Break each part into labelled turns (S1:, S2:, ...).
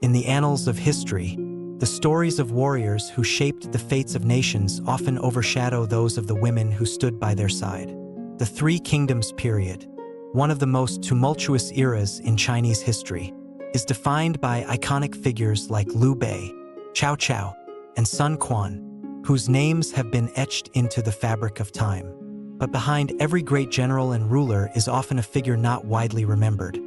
S1: In the annals of history, the stories of warriors who shaped the fates of nations often overshadow those of the women who stood by their side. The Three Kingdoms period, one of the most tumultuous eras in Chinese history, is defined by iconic figures like Liu Bei, Cao Cao, and Sun Quan, whose names have been etched into the fabric of time. But behind every great general and ruler is often a figure not widely remembered,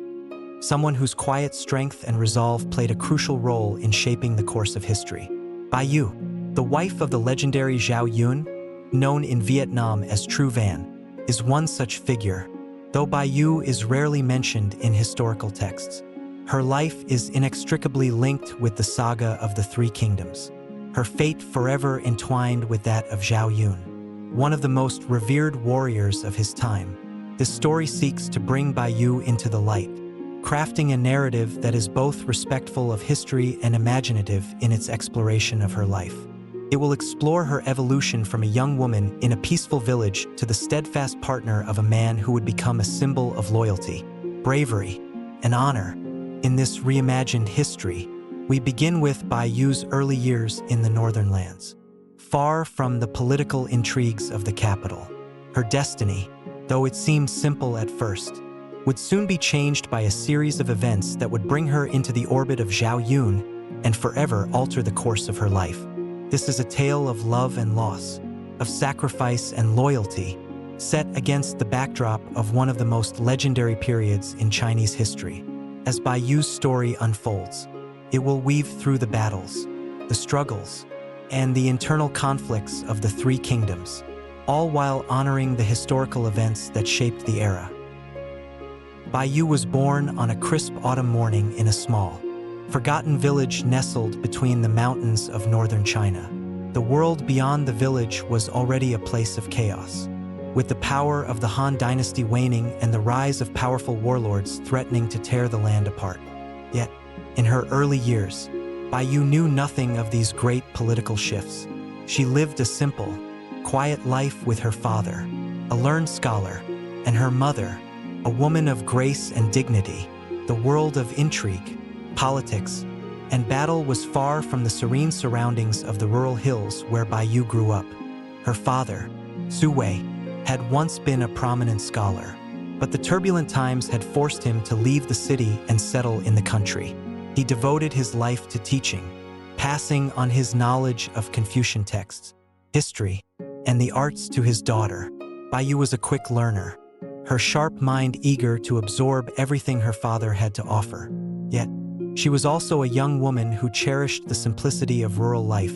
S1: someone whose quiet strength and resolve played a crucial role in shaping the course of history. Bai Yu, the wife of the legendary Zhao Yun, known in Vietnam as True Van, is one such figure, though Bai Yu is rarely mentioned in historical texts. Her life is inextricably linked with the saga of the Three Kingdoms, her fate forever entwined with that of Zhao Yun, one of the most revered warriors of his time. This story seeks to bring Bai Yu into the light, crafting a narrative that is both respectful of history and imaginative in its exploration of her life. It will explore her evolution from a young woman in a peaceful village to the steadfast partner of a man who would become a symbol of loyalty, bravery, and honor. In this reimagined history, we begin with Bai Yu's early years in the northern lands. Far from the political intrigues of the capital, her destiny, though it seemed simple at first, would soon be changed by a series of events that would bring her into the orbit of Zhao Yun and forever alter the course of her life. This is a tale of love and loss, of sacrifice and loyalty, set against the backdrop of one of the most legendary periods in Chinese history. As Bai Yu's story unfolds, it will weave through the battles, the struggles, and the internal conflicts of the Three Kingdoms, all while honoring the historical events that shaped the era. Bai Yu was born on a crisp autumn morning in a small, forgotten village nestled between the mountains of northern China. The world beyond the village was already a place of chaos, with the power of the Han dynasty waning and the rise of powerful warlords threatening to tear the land apart. Yet, in her early years, Bai Yu knew nothing of these great political shifts. She lived a simple, quiet life with her father, a learned scholar, and her mother, a woman of grace and dignity. The world of intrigue, politics, and battle was far from the serene surroundings of the rural hills where Bai Yu grew up. Her father, Su Wei, had once been a prominent scholar, but the turbulent times had forced him to leave the city and settle in the country. He devoted his life to teaching, passing on his knowledge of Confucian texts, history, and the arts to his daughter. Bai Yu was a quick learner, her sharp mind eager to absorb everything her father had to offer. Yet, she was also a young woman who cherished the simplicity of rural life,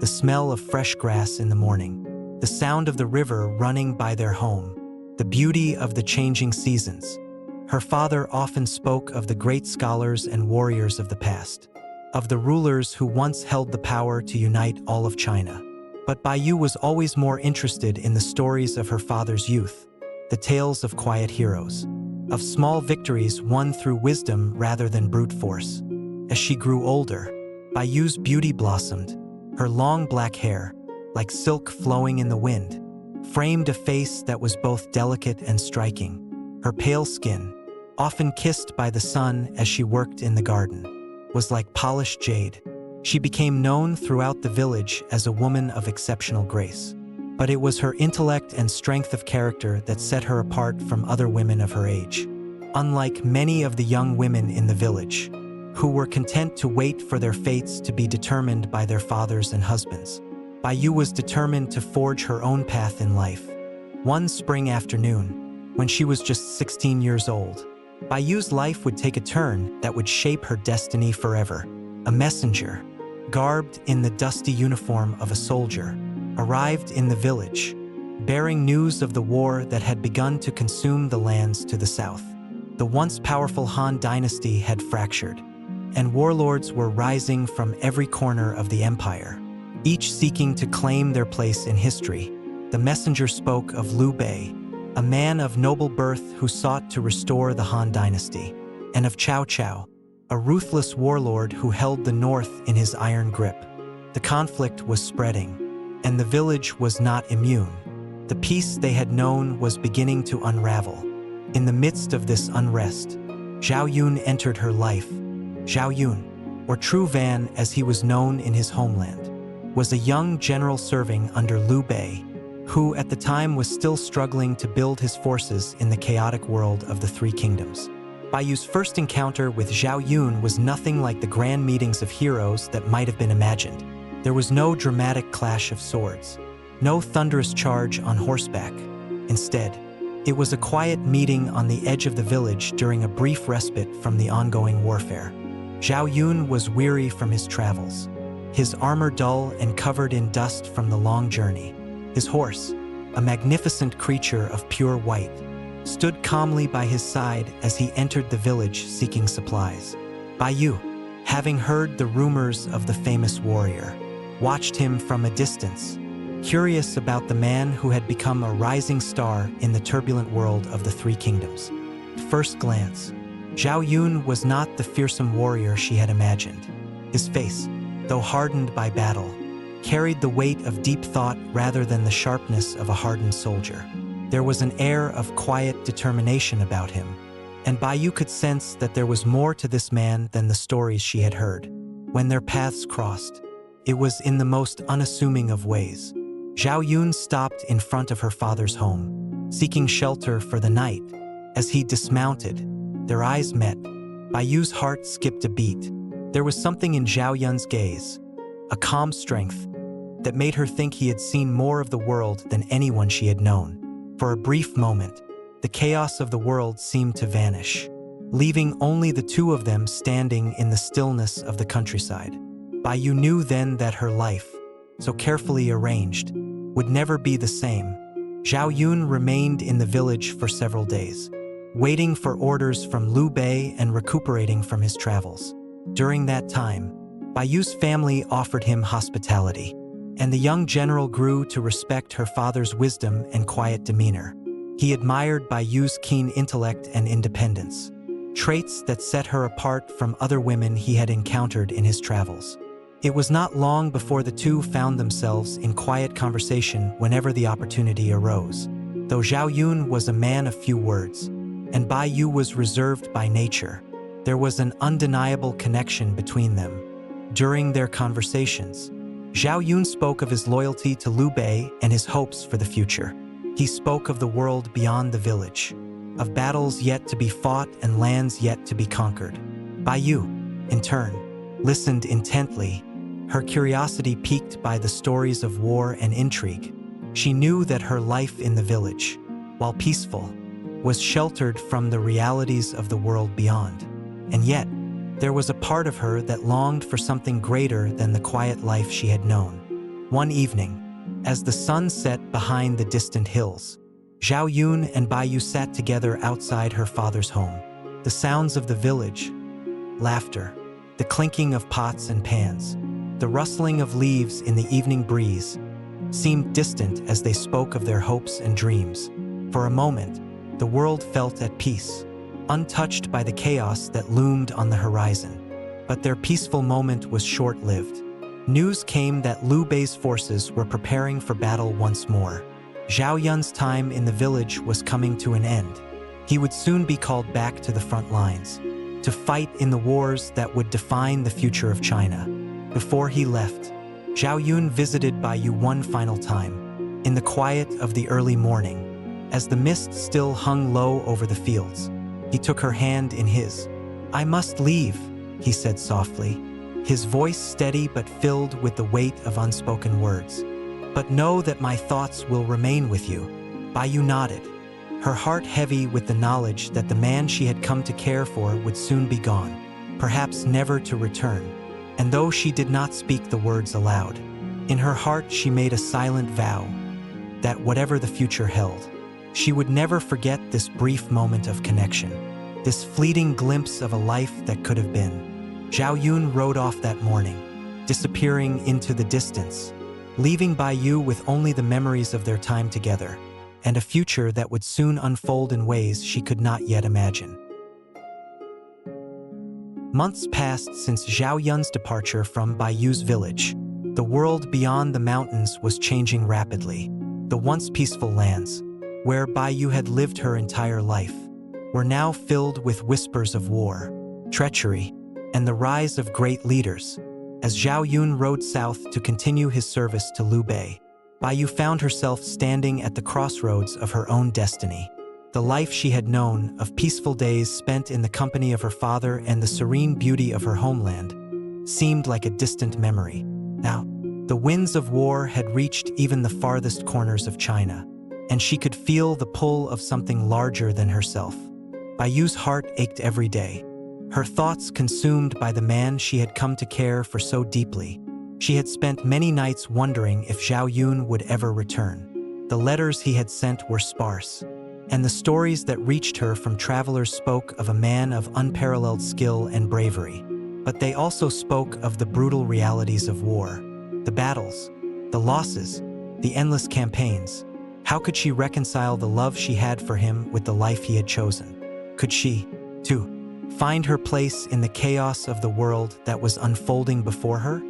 S1: the smell of fresh grass in the morning, the sound of the river running by their home, the beauty of the changing seasons. Her father often spoke of the great scholars and warriors of the past, of the rulers who once held the power to unite all of China. But Bai Yu was always more interested in the stories of her father's youth, the tales of quiet heroes, of small victories won through wisdom rather than brute force. As she grew older, Bai Yu's beauty blossomed. Her long black hair, like silk flowing in the wind, framed a face that was both delicate and striking. Her pale skin, often kissed by the sun as she worked in the garden, was like polished jade. She became known throughout the village as a woman of exceptional grace. But it was her intellect and strength of character that set her apart from other women of her age. Unlike many of the young women in the village, who were content to wait for their fates to be determined by their fathers and husbands, Bai Yu was determined to forge her own path in life. One spring afternoon, when she was just 16 years old, Bai Yu's life would take a turn that would shape her destiny forever. A messenger, garbed in the dusty uniform of a soldier, arrived in the village, bearing news of the war that had begun to consume the lands to the south. The once powerful Han dynasty had fractured, and warlords were rising from every corner of the empire, each seeking to claim their place in history. The messenger spoke of Liu Bei, a man of noble birth who sought to restore the Han dynasty, and of Cao Cao, a ruthless warlord who held the north in his iron grip. The conflict was spreading, and the village was not immune. The peace they had known was beginning to unravel. In the midst of this unrest, Zhao Yun entered her life. Zhao Yun, or True Van as he was known in his homeland, was a young general serving under Liu Bei, who at the time was still struggling to build his forces in the chaotic world of the Three Kingdoms. Bai Yu's first encounter with Zhao Yun was nothing like the grand meetings of heroes that might have been imagined. There was no dramatic clash of swords, no thunderous charge on horseback. Instead, it was a quiet meeting on the edge of the village during a brief respite from the ongoing warfare. Zhao Yun was weary from his travels, his armor dull and covered in dust from the long journey. His horse, a magnificent creature of pure white, stood calmly by his side as he entered the village seeking supplies. Bai Yu, having heard the rumors of the famous warrior, watched him from a distance, curious about the man who had become a rising star in the turbulent world of the Three Kingdoms. At first glance, Zhao Yun was not the fearsome warrior she had imagined. His face, though hardened by battle, carried the weight of deep thought rather than the sharpness of a hardened soldier. There was an air of quiet determination about him, and Bai Yu could sense that there was more to this man than the stories she had heard. When their paths crossed, it was in the most unassuming of ways. Zhao Yun stopped in front of her father's home, seeking shelter for the night. As he dismounted, their eyes met. Bai Yu's heart skipped a beat. There was something in Zhao Yun's gaze, a calm strength, that made her think he had seen more of the world than anyone she had known. For a brief moment, the chaos of the world seemed to vanish, leaving only the two of them standing in the stillness of the countryside. Bai Yu knew then that her life, so carefully arranged, would never be the same. Zhao Yun remained in the village for several days, waiting for orders from Liu Bei and recuperating from his travels. During that time, Bai Yu's family offered him hospitality, and the young general grew to respect her father's wisdom and quiet demeanor. He admired Bai Yu's keen intellect and independence, traits that set her apart from other women he had encountered in his travels. It was not long before the two found themselves in quiet conversation whenever the opportunity arose. Though Zhao Yun was a man of few words, and Bai Yu was reserved by nature, there was an undeniable connection between them. During their conversations, Zhao Yun spoke of his loyalty to Liu Bei and his hopes for the future. He spoke of the world beyond the village, of battles yet to be fought and lands yet to be conquered. Bai Yu, in turn, listened intently, her curiosity piqued by the stories of war and intrigue. She knew that her life in the village, while peaceful, was sheltered from the realities of the world beyond. And yet, there was a part of her that longed for something greater than the quiet life she had known. One evening, as the sun set behind the distant hills, Zhao Yun and Bai Yu sat together outside her father's home. The sounds of the village, laughter, the clinking of pots and pans, the rustling of leaves in the evening breeze, seemed distant as they spoke of their hopes and dreams. For a moment, the world felt at peace, untouched by the chaos that loomed on the horizon. But their peaceful moment was short-lived. News came that Liu Bei's forces were preparing for battle once more. Zhao Yun's time in the village was coming to an end. He would soon be called back to the front lines, to fight in the wars that would define the future of China. Before he left, Zhao Yun visited Bai Yu one final time, in the quiet of the early morning, as the mist still hung low over the fields. He took her hand in his. "I must leave," he said softly, his voice steady but filled with the weight of unspoken words. "But know that my thoughts will remain with you." Bai Yu nodded, her heart heavy with the knowledge that the man she had come to care for would soon be gone, perhaps never to return. And though she did not speak the words aloud, in her heart she made a silent vow that whatever the future held, she would never forget this brief moment of connection, this fleeting glimpse of a life that could have been. Zhao Yun rode off that morning, disappearing into the distance, leaving Bai Yu with only the memories of their time together, and a future that would soon unfold in ways she could not yet imagine. Months passed since Zhao Yun's departure from Bai Yu's village. The world beyond the mountains was changing rapidly. The once peaceful lands, where Bai Yu had lived her entire life, were now filled with whispers of war, treachery, and the rise of great leaders. As Zhao Yun rode south to continue his service to Liu Bei, Bai Yu found herself standing at the crossroads of her own destiny. The life she had known, of peaceful days spent in the company of her father and the serene beauty of her homeland, seemed like a distant memory. Now, the winds of war had reached even the farthest corners of China, and she could feel the pull of something larger than herself. Bai Yu's heart ached every day, her thoughts consumed by the man she had come to care for so deeply. She had spent many nights wondering if Zhao Yun would ever return. The letters he had sent were sparse, and the stories that reached her from travelers spoke of a man of unparalleled skill and bravery. But they also spoke of the brutal realities of war, the battles, the losses, the endless campaigns. How could she reconcile the love she had for him with the life he had chosen? Could she, too, find her place in the chaos of the world that was unfolding before her?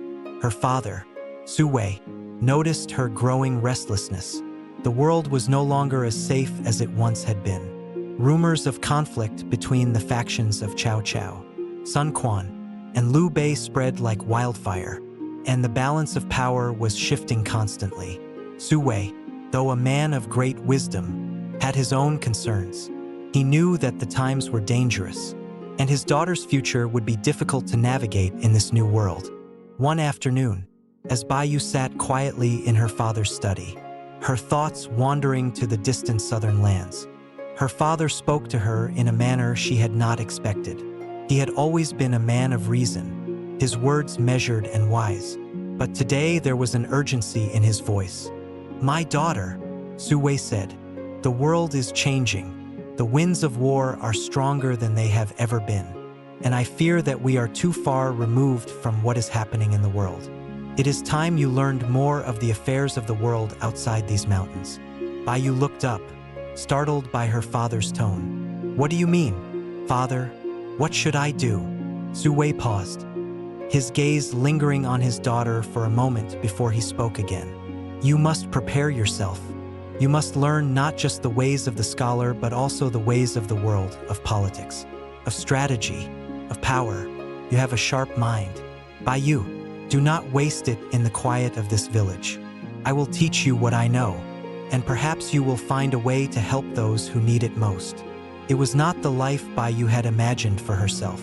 S1: Her father, Su Wei, noticed her growing restlessness. The world was no longer as safe as it once had been. Rumors of conflict between the factions of Cao Cao, Sun Quan, and Liu Bei spread like wildfire, and the balance of power was shifting constantly. Su Wei, though a man of great wisdom, had his own concerns. He knew that the times were dangerous, and his daughter's future would be difficult to navigate in this new world. One afternoon, as Bai Yu sat quietly in her father's study, her thoughts wandering to the distant southern lands, her father spoke to her in a manner she had not expected. He had always been a man of reason, his words measured and wise, but today there was an urgency in his voice. "My daughter," Su Wei said, "the world is changing. The winds of war are stronger than they have ever been, and I fear that we are too far removed from what is happening in the world. It is time you learned more of the affairs of the world outside these mountains." Bai Yu looked up, startled by her father's tone. "What do you mean, father? What should I do?" Su Wei paused, his gaze lingering on his daughter for a moment before he spoke again. "You must prepare yourself. You must learn not just the ways of the scholar, but also the ways of the world, of politics, of strategy, of power. You have a sharp mind. Bai Yu, do not waste it in the quiet of this village. I will teach you what I know, and perhaps you will find a way to help those who need it most." It was not the life Bai Yu had imagined for herself.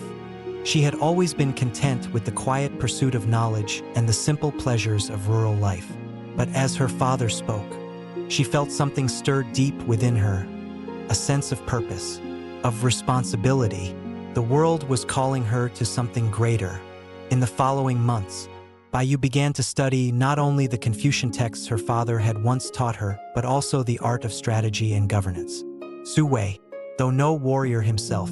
S1: She had always been content with the quiet pursuit of knowledge and the simple pleasures of rural life. But as her father spoke, she felt something stir deep within her, a sense of purpose, of responsibility. The world was calling her to something greater. In the following months, Bai Yu began to study not only the Confucian texts her father had once taught her, but also the art of strategy and governance. Su Wei, though no warrior himself,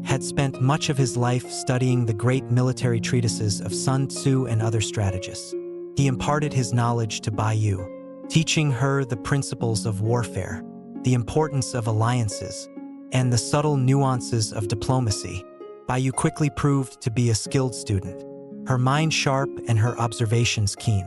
S1: had spent much of his life studying the great military treatises of Sun Tzu and other strategists. He imparted his knowledge to Bai Yu, teaching her the principles of warfare, the importance of alliances, and the subtle nuances of diplomacy. Bai Yu quickly proved to be a skilled student, her mind sharp and her observations keen.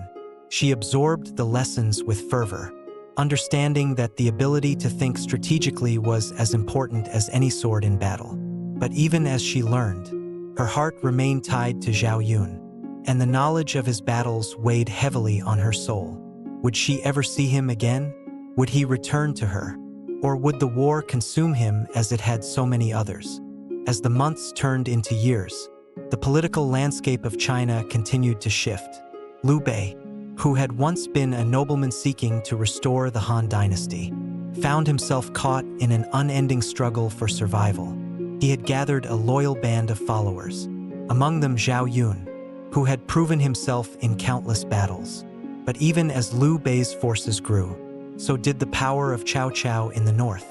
S1: She absorbed the lessons with fervor, understanding that the ability to think strategically was as important as any sword in battle. But even as she learned, her heart remained tied to Zhao Yun, and the knowledge of his battles weighed heavily on her soul. Would she ever see him again? Would he return to her? Or would the war consume him as it had so many others? As the months turned into years, the political landscape of China continued to shift. Liu Bei, who had once been a nobleman seeking to restore the Han dynasty, found himself caught in an unending struggle for survival. He had gathered a loyal band of followers, among them Zhao Yun, who had proven himself in countless battles. But even as Liu Bei's forces grew, so did the power of Cao Cao in the north.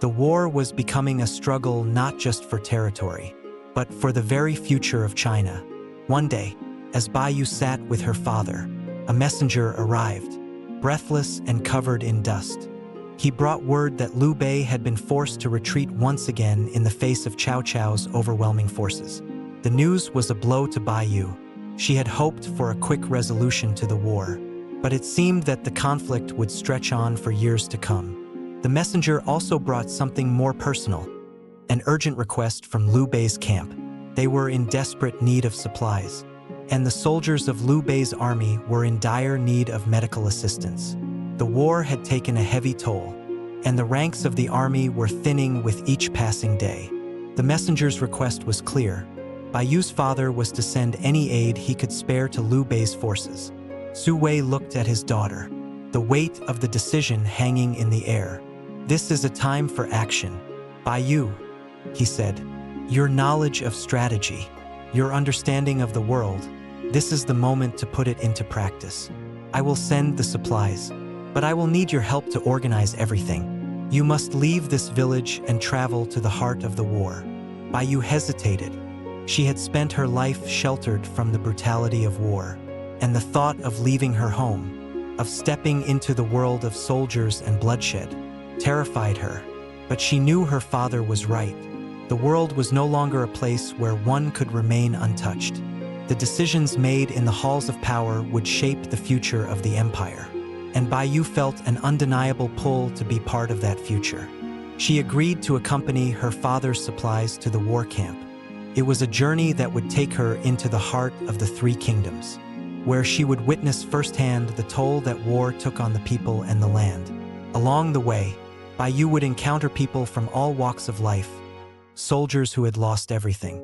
S1: The war was becoming a struggle not just for territory, but for the very future of China. One day, as Bai Yu sat with her father, a messenger arrived, breathless and covered in dust. He brought word that Liu Bei had been forced to retreat once again in the face of Cao Cao's overwhelming forces. The news was a blow to Bai Yu. She had hoped for a quick resolution to the war, but it seemed that the conflict would stretch on for years to come. The messenger also brought something more personal, an urgent request from Liu Bei's camp. They were in desperate need of supplies, and the soldiers of Liu Bei's army were in dire need of medical assistance. The war had taken a heavy toll, and the ranks of the army were thinning with each passing day. The messenger's request was clear. Bai Yu's father was to send any aid he could spare to Liu Bei's forces. Su Wei looked at his daughter, the weight of the decision hanging in the air. "This is a time for action. Bai Yu," he said, "your knowledge of strategy, your understanding of the world, this is the moment to put it into practice. I will send the supplies, but I will need your help to organize everything. You must leave this village and travel to the heart of the war." Bai Yu hesitated. She had spent her life sheltered from the brutality of war, and the thought of leaving her home, of stepping into the world of soldiers and bloodshed, terrified her. But she knew her father was right. The world was no longer a place where one could remain untouched. The decisions made in the halls of power would shape the future of the empire, and Bai Yu felt an undeniable pull to be part of that future. She agreed to accompany her father's supplies to the war camp. It was a journey that would take her into the heart of the Three Kingdoms, where she would witness firsthand the toll that war took on the people and the land. Along the way, Bai Yu would encounter people from all walks of life: soldiers who had lost everything,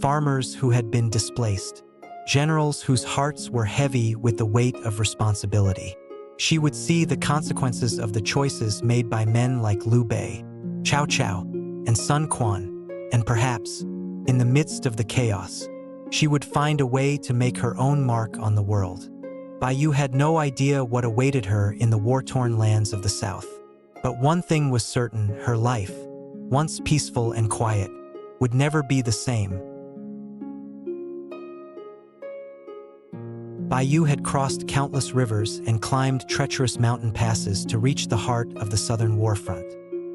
S1: farmers who had been displaced, generals whose hearts were heavy with the weight of responsibility. She would see the consequences of the choices made by men like Liu Bei, Cao Cao, and Sun Quan, and perhaps, in the midst of the chaos, she would find a way to make her own mark on the world. Bai Yu had no idea what awaited her in the war-torn lands of the South. But one thing was certain: her life, once peaceful and quiet, would never be the same. Bai Yu had crossed countless rivers and climbed treacherous mountain passes to reach the heart of the southern war front.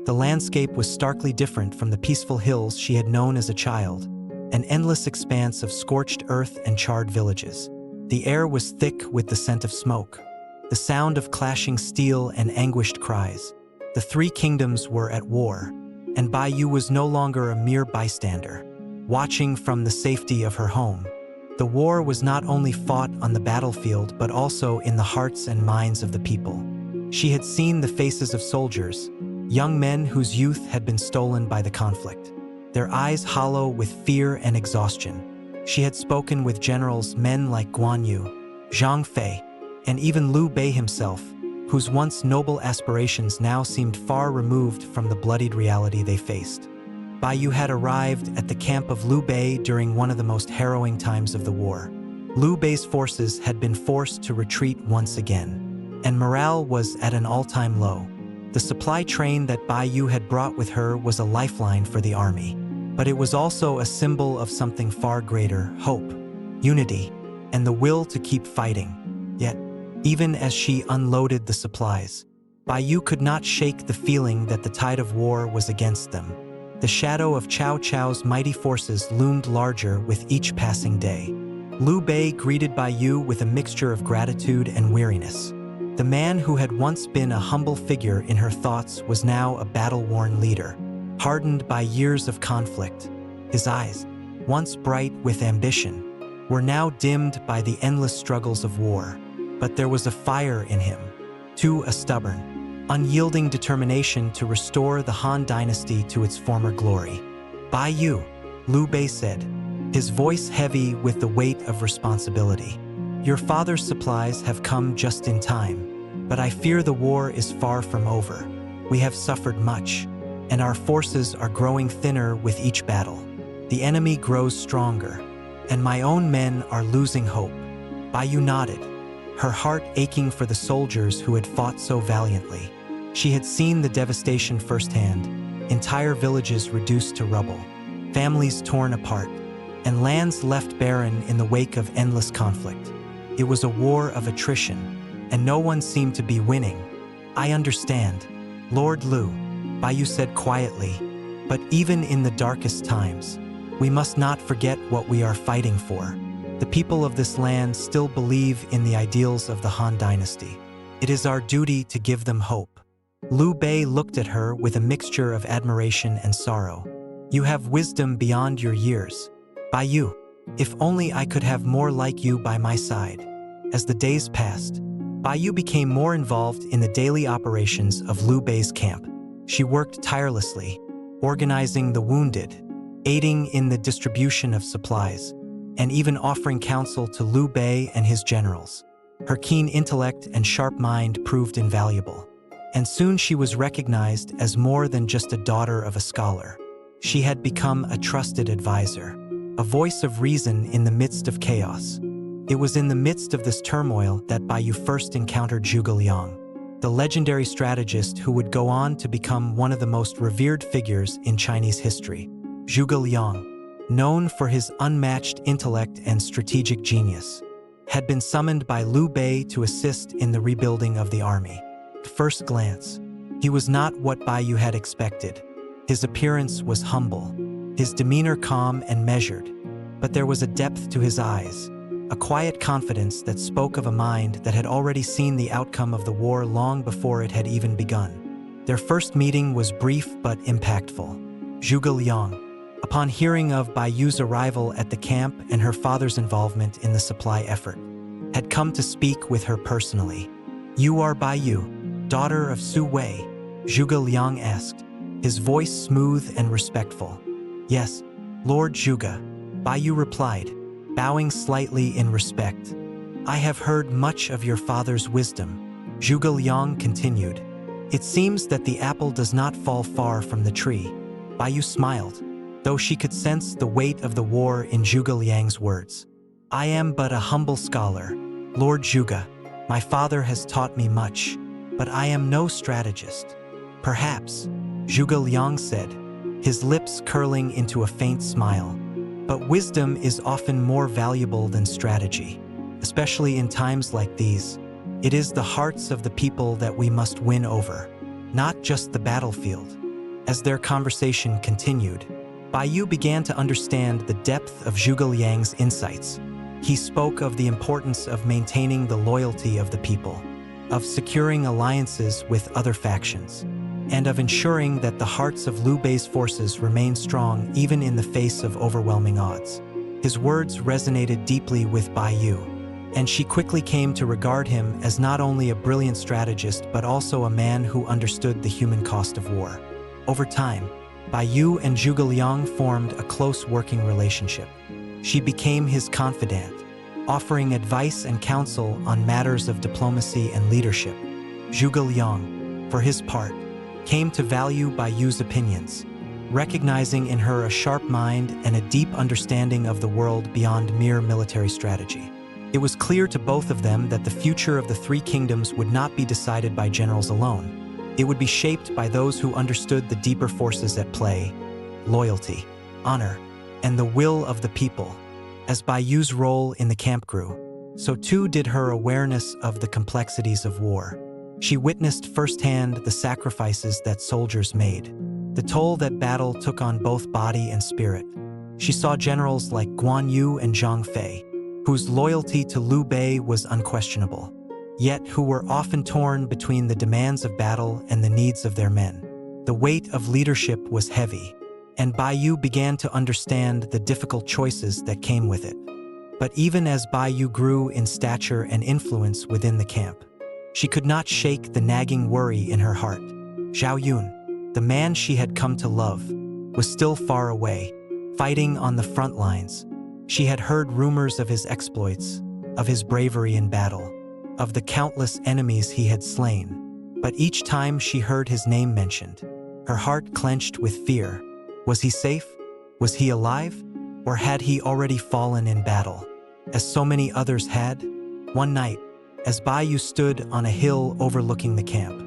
S1: The landscape was starkly different from the peaceful hills she had known as a child, an endless expanse of scorched earth and charred villages. The air was thick with the scent of smoke, the sound of clashing steel and anguished cries. The Three Kingdoms were at war, and Bai Yu was no longer a mere bystander, watching from the safety of her home. The war was not only fought on the battlefield but also in the hearts and minds of the people. She had seen the faces of soldiers, young men whose youth had been stolen by the conflict, their eyes hollow with fear and exhaustion. She had spoken with generals, men like Guan Yu, Zhang Fei, and even Liu Bei himself, whose once noble aspirations now seemed far removed from the bloodied reality they faced. Bai Yu had arrived at the camp of Liu Bei during one of the most harrowing times of the war. Liu Bei's forces had been forced to retreat once again, and morale was at an all-time low. The supply train that Bai Yu had brought with her was a lifeline for the army, but it was also a symbol of something far greater: hope, unity, and the will to keep fighting. Yet, even as she unloaded the supplies, Bai Yu could not shake the feeling that the tide of war was against them. The shadow of Cao Cao's mighty forces loomed larger with each passing day. Liu Bei greeted Bai Yu with a mixture of gratitude and weariness. The man who had once been a humble figure in her thoughts was now a battle-worn leader, hardened by years of conflict. His eyes, once bright with ambition, were now dimmed by the endless struggles of war. But there was a fire in him, too, a stubborn, unyielding determination to restore the Han dynasty to its former glory. "Bai Yu," Liu Bei said, his voice heavy with the weight of responsibility. "Your father's supplies have come just in time, but I fear the war is far from over. We have suffered much, and our forces are growing thinner with each battle. The enemy grows stronger, and my own men are losing hope." Bai Yu nodded, her heart aching for the soldiers who had fought so valiantly. She had seen the devastation firsthand: entire villages reduced to rubble, families torn apart, and lands left barren in the wake of endless conflict. It was a war of attrition, and no one seemed to be winning. "I understand, Lord Liu," Bai Yu said quietly, "but even in the darkest times, we must not forget what we are fighting for. The people of this land still believe in the ideals of the Han dynasty. It is our duty to give them hope." Liu Bei looked at her with a mixture of admiration and sorrow. "You have wisdom beyond your years," Bai Yu, if only I could have more like you by my side. As the days passed, Bai Yu became more involved in the daily operations of Liu Bei's camp. She worked tirelessly, organizing the wounded, aiding in the distribution of supplies, and even offering counsel to Liu Bei and his generals. Her keen intellect and sharp mind proved invaluable, and soon she was recognized as more than just a daughter of a scholar. She had become a trusted advisor, a voice of reason in the midst of chaos. It was in the midst of this turmoil that Bai Yu first encountered Zhuge Liang, the legendary strategist who would go on to become one of the most revered figures in Chinese history. Zhuge Liang, known for his unmatched intellect and strategic genius, had been summoned by Liu Bei to assist in the rebuilding of the army. At first glance, he was not what Bai Yu had expected. His appearance was humble, his demeanor calm and measured, but there was a depth to his eyes, a quiet confidence that spoke of a mind that had already seen the outcome of the war long before it had even begun. Their first meeting was brief but impactful. Zhuge Liang, upon hearing of Bai Yu's arrival at the camp and her father's involvement in the supply effort, had come to speak with her personally. "You are Bai Yu, daughter of Su Wei?" Zhuge Liang asked, his voice smooth and respectful. "Yes, Lord Zhuge," Bai Yu replied, bowing slightly in respect. "I have heard much of your father's wisdom." Zhuge Liang continued, "It seems that the apple does not fall far from the tree." Bai Yu smiled, though she could sense the weight of the war in Zhuge Liang's words. "I am but a humble scholar, Lord Zhuge. My father has taught me much, but I am no strategist." "Perhaps," Zhuge Liang said, his lips curling into a faint smile. "But wisdom is often more valuable than strategy, especially in times like these. It is the hearts of the people that we must win over, not just the battlefield." As their conversation continued, Bai Yu began to understand the depth of Zhuge Liang's insights. He spoke of the importance of maintaining the loyalty of the people, of securing alliances with other factions, and of ensuring that the hearts of Liu Bei's forces remain strong even in the face of overwhelming odds. His words resonated deeply with Bai Yu, and she quickly came to regard him as not only a brilliant strategist but also a man who understood the human cost of war. Over time, Bai Yu and Zhuge Liang formed a close working relationship. She became his confidant, offering advice and counsel on matters of diplomacy and leadership. Zhuge Liang, for his part, came to value Bai Yu's opinions, recognizing in her a sharp mind and a deep understanding of the world beyond mere military strategy. It was clear to both of them that the future of the three kingdoms would not be decided by generals alone. It would be shaped by those who understood the deeper forces at play: loyalty, honor, and the will of the people. As Bai Yu's role in the camp grew, so too did her awareness of the complexities of war. She witnessed firsthand the sacrifices that soldiers made, the toll that battle took on both body and spirit. She saw generals like Guan Yu and Zhang Fei, whose loyalty to Liu Bei was unquestionable, yet who were often torn between the demands of battle and the needs of their men. The weight of leadership was heavy, and Bai Yu began to understand the difficult choices that came with it. But even as Bai Yu grew in stature and influence within the camp, she could not shake the nagging worry in her heart. Zhao Yun, the man she had come to love, was still far away, fighting on the front lines. She had heard rumors of his exploits, of his bravery in battle, of the countless enemies he had slain. But each time she heard his name mentioned, her heart clenched with fear. Was he safe? Was he alive? Or had he already fallen in battle, as so many others had? One night, as Bai Yu stood on a hill overlooking the camp,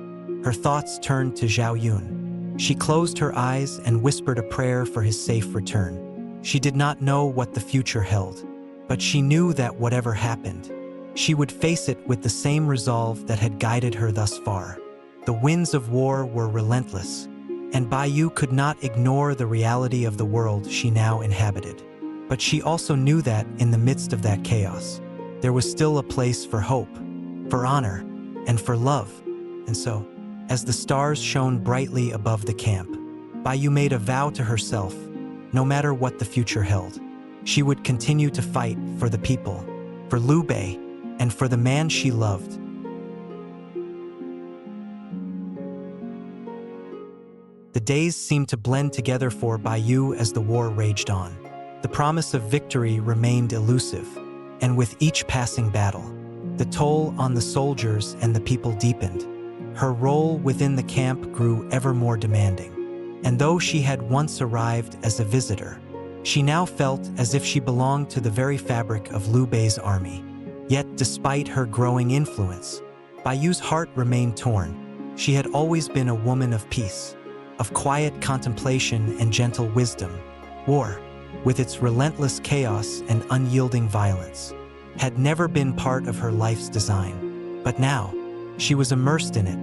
S1: her thoughts turned to Zhao Yun. She closed her eyes and whispered a prayer for his safe return. She did not know what the future held, but she knew that whatever happened, she would face it with the same resolve that had guided her thus far. The winds of war were relentless, and Bai Yu could not ignore the reality of the world she now inhabited. But she also knew that, in the midst of that chaos, there was still a place for hope, for honor, and for love. And so, as the stars shone brightly above the camp, Bai Yu made a vow to herself: no matter what the future held, She would continue to fight for the people, for Liu Bei, and for the man she loved. The days seemed to blend together for Bai Yu as the war raged on. The promise of victory remained elusive, and with each passing battle, the toll on the soldiers and the people deepened. Her role within the camp grew ever more demanding, and though she had once arrived as a visitor, she now felt as if she belonged to the very fabric of Liu Bei's army. Yet, despite her growing influence, Bai Yu's heart remained torn. She had always been a woman of peace, of quiet contemplation and gentle wisdom. War, with its relentless chaos and unyielding violence, had never been part of her life's design. But now, she was immersed in it,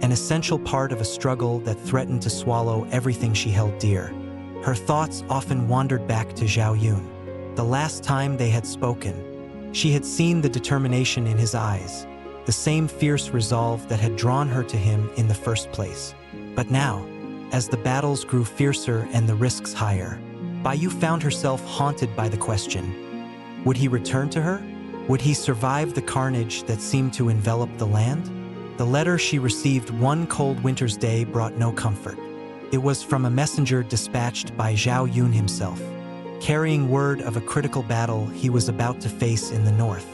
S1: an essential part of a struggle that threatened to swallow everything she held dear. Her thoughts often wandered back to Zhao Yun. The last time they had spoken, she had seen the determination in his eyes, the same fierce resolve that had drawn her to him in the first place. But now, as the battles grew fiercer and the risks higher, Bai Yu found herself haunted by the question: would he return to her? Would he survive the carnage that seemed to envelop the land? The letter she received one cold winter's day brought no comfort. It was from a messenger dispatched by Zhao Yun himself, carrying word of a critical battle he was about to face in the north.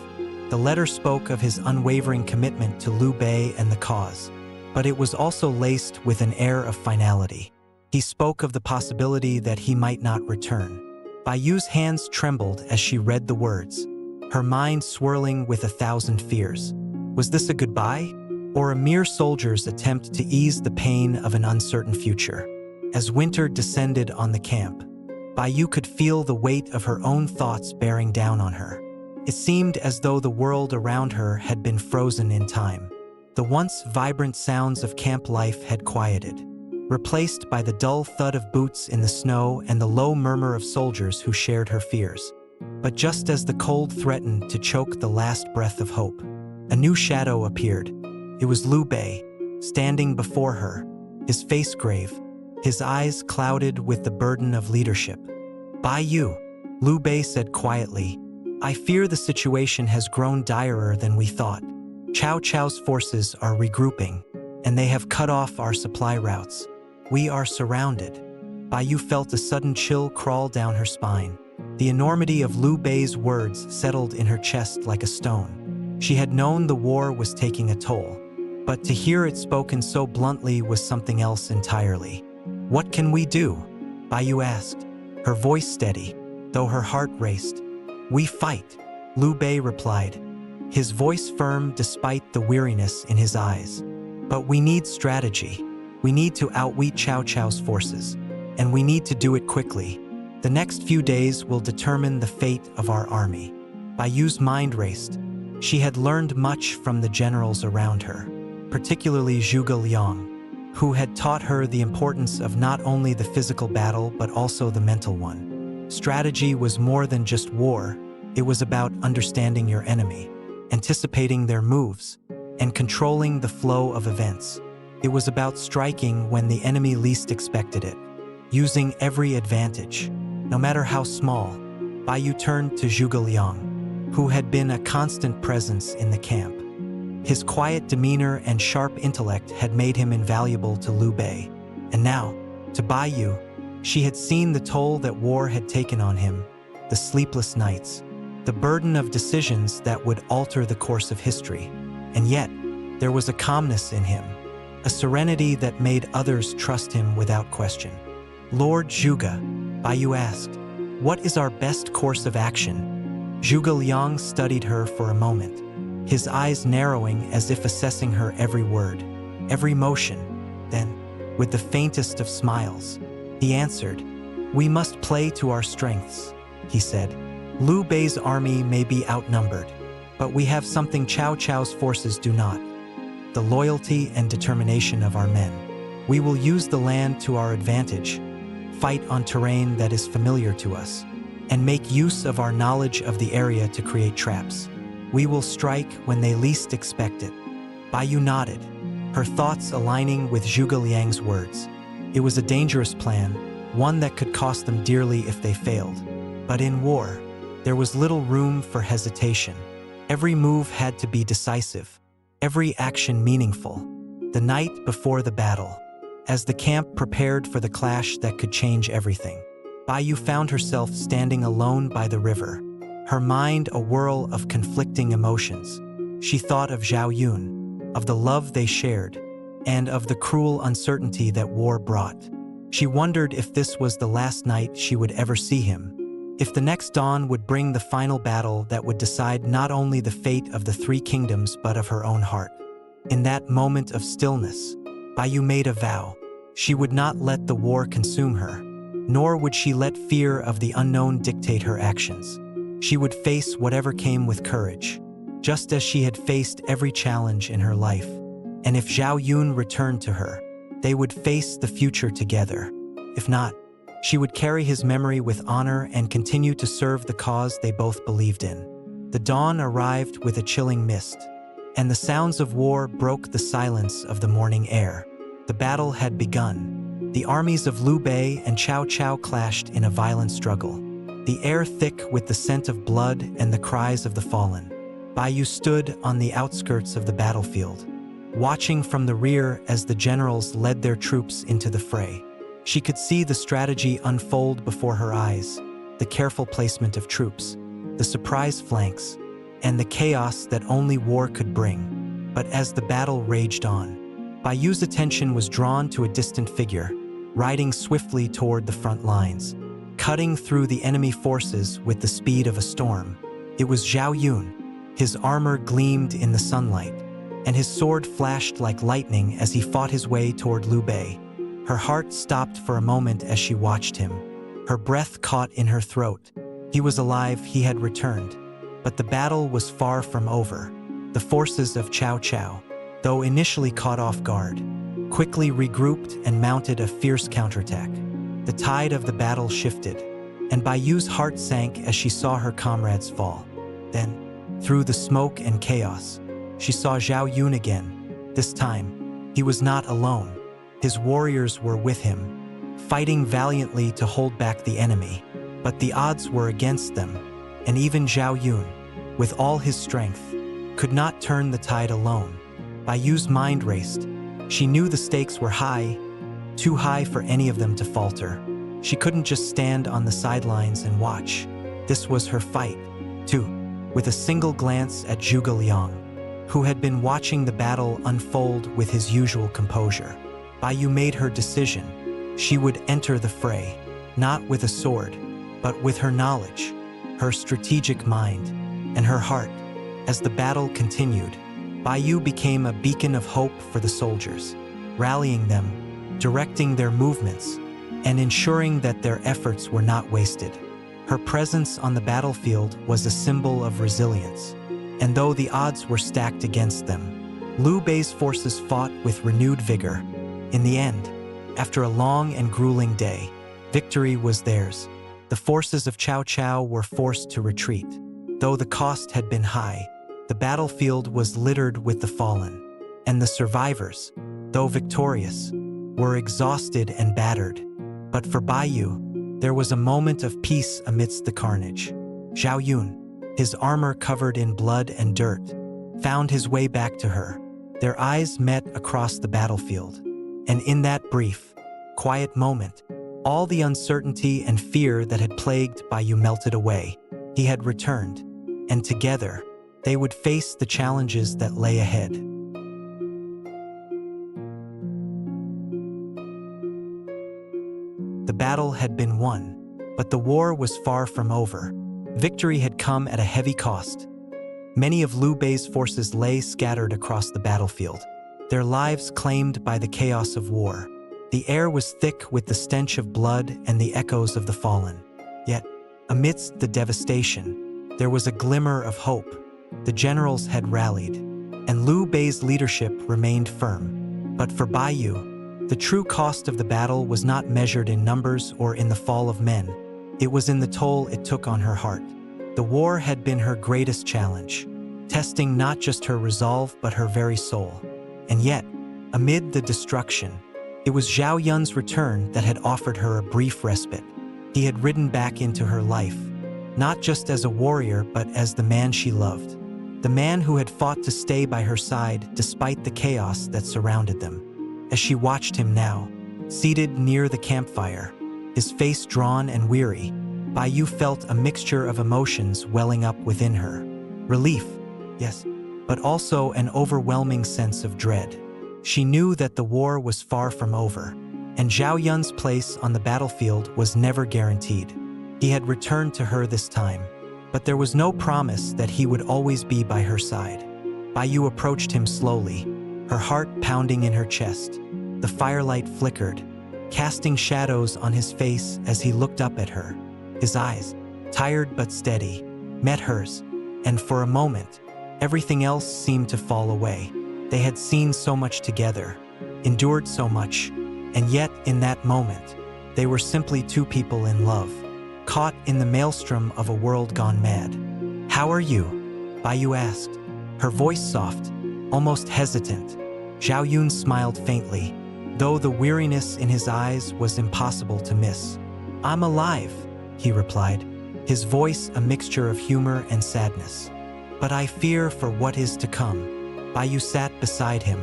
S1: The letter spoke of his unwavering commitment to Liu Bei and the cause, but it was also laced with an air of finality. He spoke of the possibility that he might not return. Bai Yu's hands trembled as she read the words, her mind swirling with 1,000 fears. Was this a goodbye, or a mere soldier's attempt to ease the pain of an uncertain future? As winter descended on the camp, Bai Yu could feel the weight of her own thoughts bearing down on her. It seemed as though the world around her had been frozen in time. The once vibrant sounds of camp life had quieted, replaced by the dull thud of boots in the snow and the low murmur of soldiers who shared her fears. But just as the cold threatened to choke the last breath of hope, a new shadow appeared. It was Liu Bei, standing before her, his face grave, his eyes clouded with the burden of leadership. "Bai Yu," Liu Bei said quietly, "I fear the situation has grown direr than we thought. Cao Cao's forces are regrouping, and they have cut off our supply routes. We are surrounded." Bai Yu felt a sudden chill crawl down her spine. The enormity of Liu Bei's words settled in her chest like a stone. She had known the war was taking a toll, but to hear it spoken so bluntly was something else entirely. "What can we do?" Bai Yu asked, her voice steady, though her heart raced. "We fight," Liu Bei replied, his voice firm despite the weariness in his eyes. "But we need strategy. We need to outwit Cao Cao's forces, and we need to do it quickly. The next few days will determine the fate of our army." Bai Yu's mind raced. She had learned much from the generals around her, particularly Zhuge Liang, who had taught her the importance of not only the physical battle but also the mental one. Strategy was more than just war. It was about understanding your enemy, anticipating their moves, and controlling the flow of events. It was about striking when the enemy least expected it, using every advantage, no matter how small. Bai Yu turned to Zhuge Liang, who had been a constant presence in the camp. His quiet demeanor and sharp intellect had made him invaluable to Liu Bei. And now, to Bai Yu, she had seen the toll that war had taken on him, the sleepless nights, the burden of decisions that would alter the course of history. And yet, there was a calmness in him, a serenity that made others trust him without question. "Lord Zhuge," Bai Yu asked, "what is our best course of action?" Zhuge Liang studied her for a moment, his eyes narrowing as if assessing her every word, every motion. Then, with the faintest of smiles, he answered, "We must play to our strengths," he said. "Liu Bei's army may be outnumbered, but we have something Cao Cao's forces do not: the loyalty and determination of our men. We will use the land to our advantage, fight on terrain that is familiar to us, and make use of our knowledge of the area to create traps. We will strike when they least expect it." Bai Yu nodded, her thoughts aligning with Zhuge Liang's words. It was a dangerous plan, one that could cost them dearly if they failed. But in war, there was little room for hesitation. Every move had to be decisive, every action meaningful. The night before the battle, as the camp prepared for the clash that could change everything, Bai Yu found herself standing alone by the river, her mind a whirl of conflicting emotions. She thought of Zhao Yun, of the love they shared, and of the cruel uncertainty that war brought. She wondered if this was the last night she would ever see him, if the next dawn would bring the final battle that would decide not only the fate of the three kingdoms but of her own heart. In that moment of stillness, Bai Yu made a vow. She would not let the war consume her, nor would she let fear of the unknown dictate her actions. She would face whatever came with courage, just as she had faced every challenge in her life. And if Zhao Yun returned to her, they would face the future together. If not, she would carry his memory with honor and continue to serve the cause they both believed in. The dawn arrived with a chilling mist, and the sounds of war broke the silence of the morning air. The battle had begun. The armies of Liu Bei and Cao Cao clashed in a violent struggle, the air thick with the scent of blood and the cries of the fallen. Bai Yu stood on the outskirts of the battlefield, watching from the rear as the generals led their troops into the fray. She could see the strategy unfold before her eyes, the careful placement of troops, the surprise flanks, and the chaos that only war could bring. But as the battle raged on, Bai Yu's attention was drawn to a distant figure, riding swiftly toward the front lines, cutting through the enemy forces with the speed of a storm. It was Zhao Yun. His armor gleamed in the sunlight, and his sword flashed like lightning as he fought his way toward Liu Bei. Her heart stopped for a moment as she watched him. Her breath caught in her throat. He was alive, he had returned. But the battle was far from over. The forces of Cao Cao, though initially caught off guard, quickly regrouped and mounted a fierce counterattack. The tide of the battle shifted, and Bai Yu's heart sank as she saw her comrades fall. Then, through the smoke and chaos, she saw Zhao Yun again. This time, he was not alone. His warriors were with him, fighting valiantly to hold back the enemy. But the odds were against them, and even Zhao Yun, with all his strength, could not turn the tide alone. Bai Yu's mind raced. She knew the stakes were high, too high for any of them to falter. She couldn't just stand on the sidelines and watch. This was her fight, too. With a single glance at Zhuge Liang, who had been watching the battle unfold with his usual composure, Bai Yu made her decision. She would enter the fray, not with a sword, but with her knowledge, her strategic mind, and her heart. As the battle continued, Bai Yu became a beacon of hope for the soldiers, rallying them, directing their movements, and ensuring that their efforts were not wasted. Her presence on the battlefield was a symbol of resilience, and though the odds were stacked against them, Liu Bei's forces fought with renewed vigor. In the end, after a long and grueling day, victory was theirs. The forces of Cao Cao were forced to retreat. Though the cost had been high, the battlefield was littered with the fallen, and the survivors, though victorious, were exhausted and battered. But for Bai Yu, there was a moment of peace amidst the carnage. Zhao Yun, his armor covered in blood and dirt, found his way back to her. Their eyes met across the battlefield. And in that brief, quiet moment, all the uncertainty and fear that had plagued Bai Yu melted away. He had returned, and together, they would face the challenges that lay ahead. The battle had been won, but the war was far from over. Victory had come at a heavy cost. Many of Liu Bei's forces lay scattered across the battlefield, their lives claimed by the chaos of war. The air was thick with the stench of blood and the echoes of the fallen. Yet, amidst the devastation, there was a glimmer of hope. The generals had rallied, and Liu Bei's leadership remained firm. But for Bai Yu, the true cost of the battle was not measured in numbers or in the fall of men. It was in the toll it took on her heart. The war had been her greatest challenge, testing not just her resolve but her very soul. And yet, amid the destruction, it was Zhao Yun's return that had offered her a brief respite. He had ridden back into her life, not just as a warrior but as the man she loved. The man who had fought to stay by her side despite the chaos that surrounded them. As she watched him now, seated near the campfire, his face drawn and weary, Bai Yu felt a mixture of emotions welling up within her. Relief, yes, but also an overwhelming sense of dread. She knew that the war was far from over, and Zhao Yun's place on the battlefield was never guaranteed. He had returned to her this time, but there was no promise that he would always be by her side. Bai Yu approached him slowly, her heart pounding in her chest. The firelight flickered, casting shadows on his face as he looked up at her. His eyes, tired but steady, met hers, and for a moment, everything else seemed to fall away. They had seen so much together, endured so much, and yet in that moment, they were simply two people in love, caught in the maelstrom of a world gone mad. "How are you?" Bai Yu asked, her voice soft, almost hesitant. Zhao Yun smiled faintly, though the weariness in his eyes was impossible to miss. "I'm alive," he replied, his voice a mixture of humor and sadness. "But I fear for what is to come." Bai Yu sat beside him,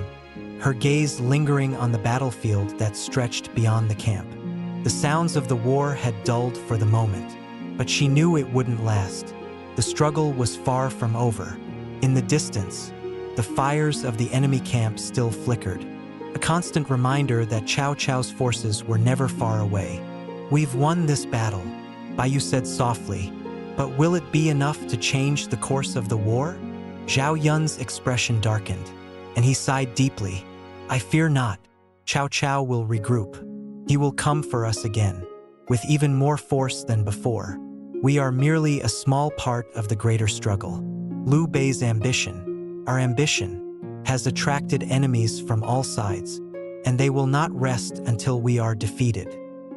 S1: her gaze lingering on the battlefield that stretched beyond the camp. The sounds of the war had dulled for the moment, but she knew it wouldn't last. The struggle was far from over. In the distance, the fires of the enemy camp still flickered, a constant reminder that Cao Cao's forces were never far away. "We've won this battle," Bai Yu said softly, "but will it be enough to change the course of the war?" Zhao Yun's expression darkened, and he sighed deeply. "I fear not. Cao Cao will regroup. He will come for us again, with even more force than before. We are merely a small part of the greater struggle. Liu Bei's ambition, our ambition, has attracted enemies from all sides, and they will not rest until we are defeated."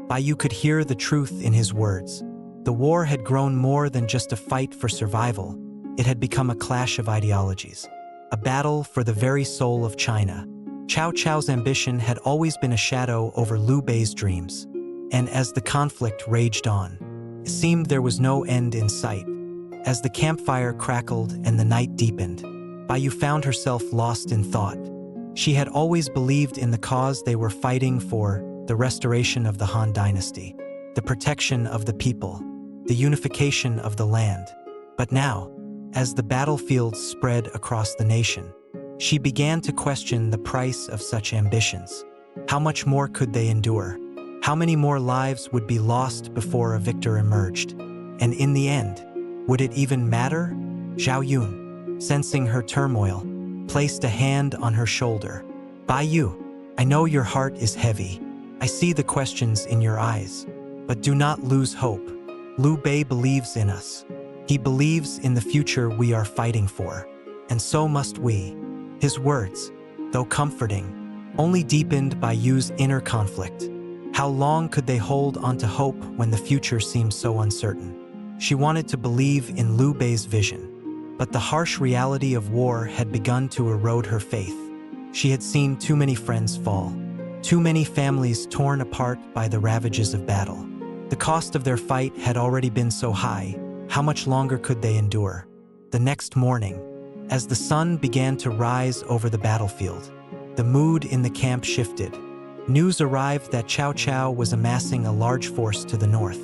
S1: Bai Yu could hear the truth in his words. The war had grown more than just a fight for survival. It had become a clash of ideologies, a battle for the very soul of China. Cao Cao's ambition had always been a shadow over Liu Bei's dreams, and as the conflict raged on, it seemed there was no end in sight. As the campfire crackled and the night deepened, Bai Yu found herself lost in thought. She had always believed in the cause they were fighting for, the restoration of the Han dynasty, the protection of the people, the unification of the land. But now, as the battlefield spread across the nation, she began to question the price of such ambitions. How much more could they endure? How many more lives would be lost before a victor emerged? And in the end, would it even matter? Zhao Yun, sensing her turmoil, placed a hand on her shoulder. "Bai Yu, I know your heart is heavy. I see the questions in your eyes. But do not lose hope. Liu Bei believes in us. He believes in the future we are fighting for. And so must we." His words, though comforting, only deepened Bai Yu's inner conflict. How long could they hold on to hope when the future seemed so uncertain? She wanted to believe in Liu Bei's vision, but the harsh reality of war had begun to erode her faith. She had seen too many friends fall, too many families torn apart by the ravages of battle. The cost of their fight had already been so high. How much longer could they endure? The next morning, as the sun began to rise over the battlefield, the mood in the camp shifted. News arrived that Cao Cao was amassing a large force to the north,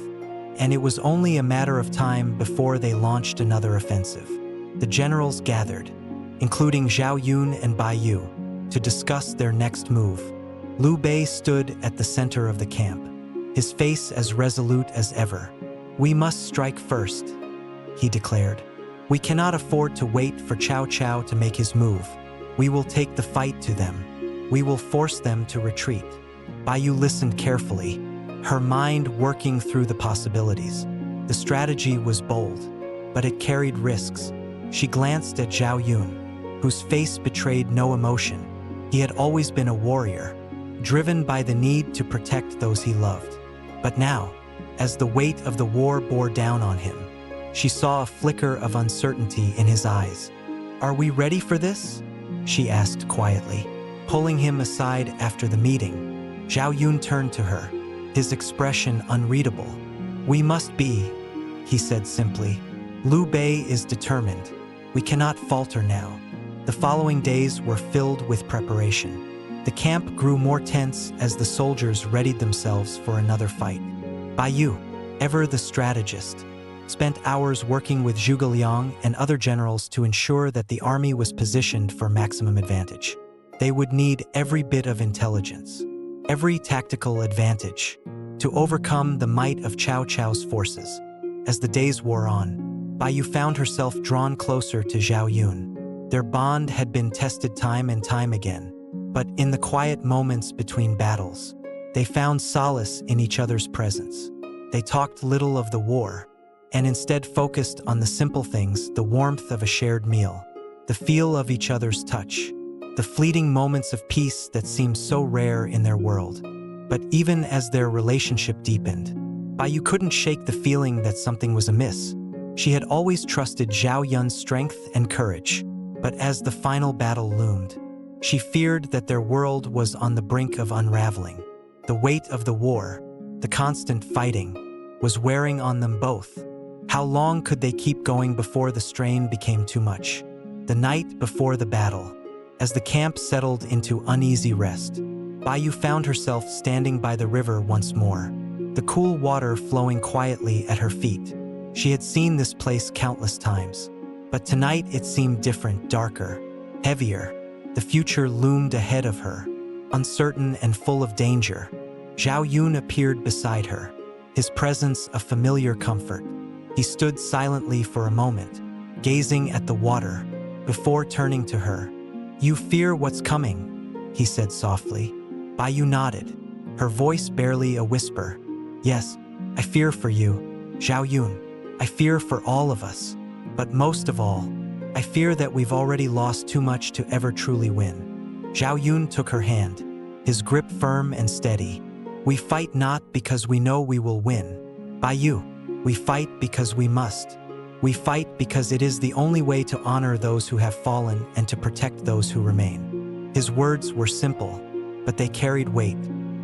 S1: and it was only a matter of time before they launched another offensive. The generals gathered, including Zhao Yun and Bai Yu, to discuss their next move. Liu Bei stood at the center of the camp, his face as resolute as ever. "We must strike first," he declared. "We cannot afford to wait for Cao Cao to make his move. We will take the fight to them. We will force them to retreat." Bai Yu listened carefully, her mind working through the possibilities. The strategy was bold, but it carried risks. She glanced at Zhao Yun, whose face betrayed no emotion. He had always been a warrior, driven by the need to protect those he loved. But now, as the weight of the war bore down on him, she saw a flicker of uncertainty in his eyes. "Are we ready for this?" she asked quietly, pulling him aside after the meeting. Zhao Yun turned to her, his expression unreadable. "We must be," he said simply. Liu Bei is determined. We cannot falter now. The following days were filled with preparation. The camp grew more tense as the soldiers readied themselves for another fight. Bai Yu, ever the strategist, spent hours working with Zhuge Liang and other generals to ensure that the army was positioned for maximum advantage. They would need every bit of intelligence, every tactical advantage, to overcome the might of Cao Cao's forces. As the days wore on, Bai Yu found herself drawn closer to Zhao Yun. Their bond had been tested time and time again, but in the quiet moments between battles, they found solace in each other's presence. They talked little of the war, and instead focused on the simple things, the warmth of a shared meal, the feel of each other's touch, the fleeting moments of peace that seemed so rare in their world. But even as their relationship deepened, Bai Yu couldn't shake the feeling that something was amiss. She had always trusted Zhao Yun's strength and courage, but as the final battle loomed, she feared that their world was on the brink of unraveling. The weight of the war, the constant fighting, was wearing on them both. How long could they keep going before the strain became too much? The night before the battle, as the camp settled into uneasy rest, Bai Yu found herself standing by the river once more, the cool water flowing quietly at her feet. She had seen this place countless times, but tonight it seemed different, darker, heavier. The future loomed ahead of her, uncertain and full of danger. Zhao Yun appeared beside her, his presence a familiar comfort. He stood silently for a moment, gazing at the water, before turning to her. You fear what's coming, he said softly. Bai Yu nodded, her voice barely a whisper. Yes, I fear for you, Zhao Yun. I fear for all of us. But most of all, I fear that we've already lost too much to ever truly win. Zhao Yun took her hand, his grip firm and steady. We fight not because we know we will win. Bai Yu, we fight because we must. We fight because it is the only way to honor those who have fallen and to protect those who remain. His words were simple, but they carried weight.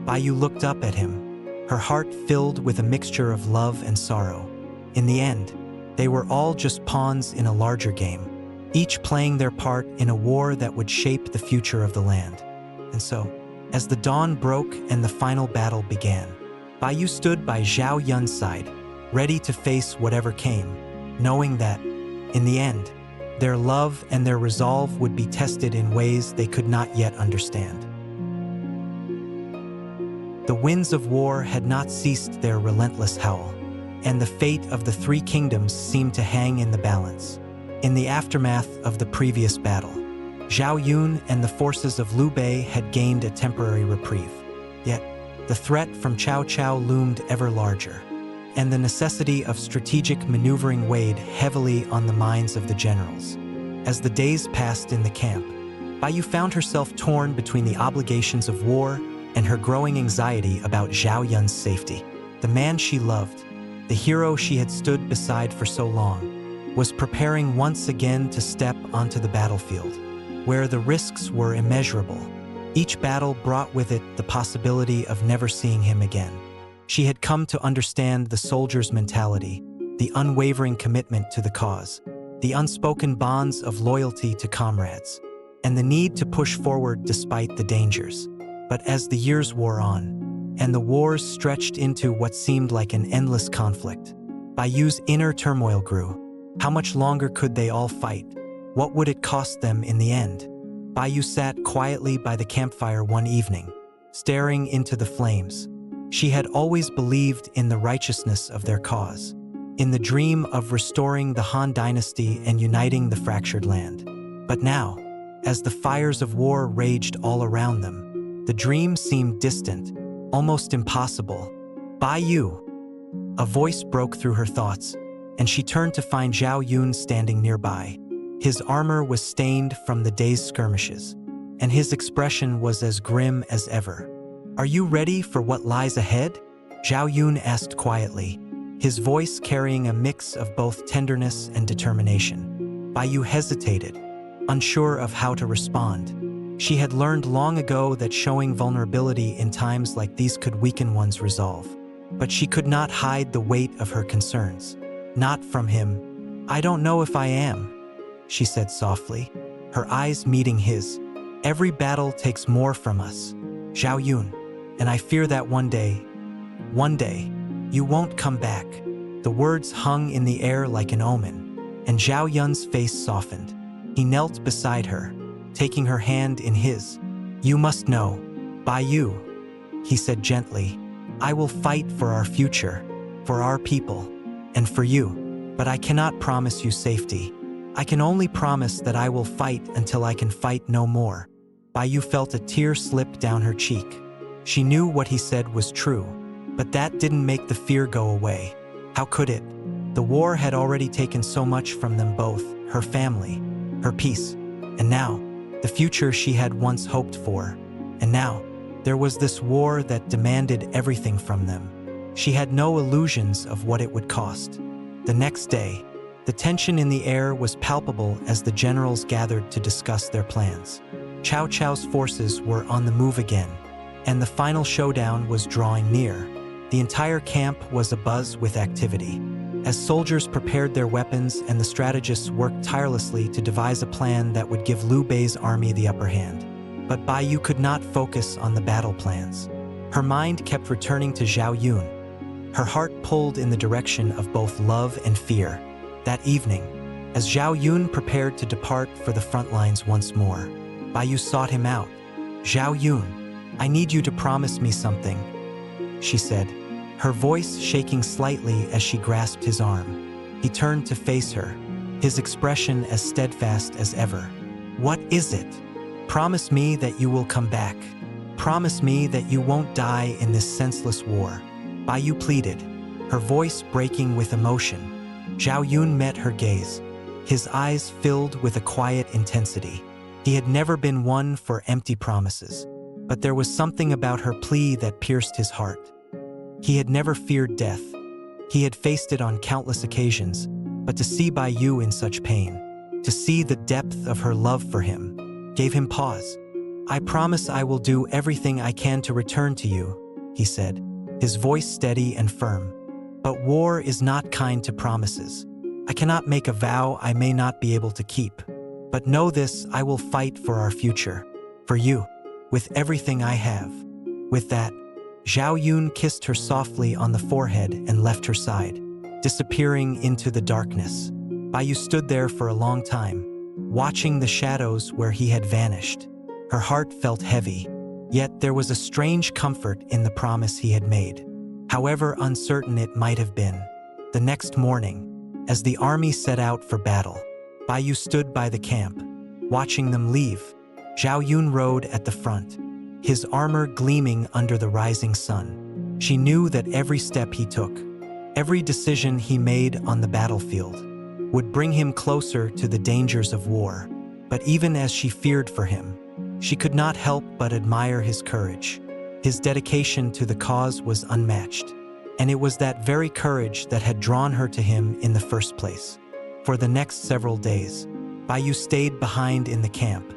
S1: Bai Yu looked up at him, her heart filled with a mixture of love and sorrow. In the end, they were all just pawns in a larger game, each playing their part in a war that would shape the future of the land. And so, as the dawn broke and the final battle began, Bai Yu stood by Zhao Yun's side, ready to face whatever came, knowing that, in the end, their love and their resolve would be tested in ways they could not yet understand. The winds of war had not ceased their relentless howl, and the fate of the three kingdoms seemed to hang in the balance. In the aftermath of the previous battle, Zhao Yun and the forces of Liu Bei had gained a temporary reprieve. Yet, the threat from Cao Cao loomed ever larger, and the necessity of strategic maneuvering weighed heavily on the minds of the generals. As the days passed in the camp, Bai Yu found herself torn between the obligations of war and her growing anxiety about Zhao Yun's safety. The man she loved, the hero she had stood beside for so long, was preparing once again to step onto the battlefield, where the risks were immeasurable. Each battle brought with it the possibility of never seeing him again. She had come to understand the soldier's mentality, the unwavering commitment to the cause, the unspoken bonds of loyalty to comrades, and the need to push forward despite the dangers. But as the years wore on, and the wars stretched into what seemed like an endless conflict, Bai Yu's inner turmoil grew. How much longer could they all fight? What would it cost them in the end? Bai Yu sat quietly by the campfire one evening, staring into the flames. She had always believed in the righteousness of their cause, in the dream of restoring the Han dynasty and uniting the fractured land. But now, as the fires of war raged all around them, the dream seemed distant, almost impossible. Bai Yu! A voice broke through her thoughts, and she turned to find Zhao Yun standing nearby. His armor was stained from the day's skirmishes, and his expression was as grim as ever. Are you ready for what lies ahead? Zhao Yun asked quietly, his voice carrying a mix of both tenderness and determination. Bai Yu hesitated, unsure of how to respond. She had learned long ago that showing vulnerability in times like these could weaken one's resolve. But she could not hide the weight of her concerns. Not from him. I don't know if I am, she said softly, her eyes meeting his. Every battle takes more from us, Zhao Yun, and I fear that one day, you won't come back. The words hung in the air like an omen, and Zhao Yun's face softened. He knelt beside her, taking her hand in his. You must know, Bai Yu, he said gently, I will fight for our future, for our people, and for you, but I cannot promise you safety. I can only promise that I will fight until I can fight no more. Bai Yu felt a tear slip down her cheek. She knew what he said was true, but that didn't make the fear go away. How could it? The war had already taken so much from them both, her family, her peace, and now, the future she had once hoped for. And now, there was this war that demanded everything from them. She had no illusions of what it would cost. The next day, the tension in the air was palpable as the generals gathered to discuss their plans. Cao Cao's forces were on the move again, and the final showdown was drawing near. The entire camp was abuzz with activity. As soldiers prepared their weapons and the strategists worked tirelessly to devise a plan that would give Liu Bei's army the upper hand. But Bai Yu could not focus on the battle plans. Her mind kept returning to Zhao Yun. Her heart pulled in the direction of both love and fear. That evening, as Zhao Yun prepared to depart for the front lines once more, Bai Yu sought him out. Zhao Yun, I need you to promise me something, she said, her voice shaking slightly as she grasped his arm. He turned to face her, his expression as steadfast as ever. What is it? Promise me that you will come back. Promise me that you won't die in this senseless war. Bai Yu pleaded, her voice breaking with emotion. Zhao Yun met her gaze, his eyes filled with a quiet intensity. He had never been one for empty promises, but there was something about her plea that pierced his heart. He had never feared death. He had faced it on countless occasions, but to see Bai Yu in such pain, to see the depth of her love for him, gave him pause. I promise I will do everything I can to return to you, he said, his voice steady and firm. But war is not kind to promises. I cannot make a vow I may not be able to keep. But know this, I will fight for our future, for you, with everything I have. With that, Zhao Yun kissed her softly on the forehead and left her side, disappearing into the darkness. Bai Yu stood there for a long time, watching the shadows where he had vanished. Her heart felt heavy, yet there was a strange comfort in the promise he had made, however uncertain it might have been. The next morning, as the army set out for battle, Bai Yu stood by the camp, watching them leave. Zhao Yun rode at the front, his armor gleaming under the rising sun. She knew that every step he took, every decision he made on the battlefield, would bring him closer to the dangers of war. But even as she feared for him, she could not help but admire his courage. His dedication to the cause was unmatched, and it was that very courage that had drawn her to him in the first place. For the next several days, Bai Yu stayed behind in the camp,